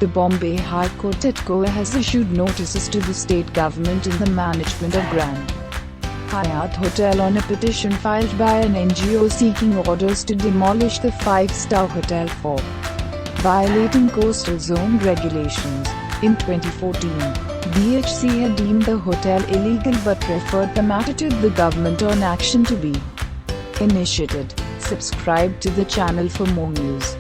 The Bombay High Court at Goa has issued notices to the state government and the management of Grand Hyatt Hotel on a petition filed by an NGO seeking orders to demolish the five-star hotel for violating coastal zone regulations. In 2014, BHC had deemed the hotel illegal but referred the matter to the government on action to be initiated. Subscribe to the channel for more news.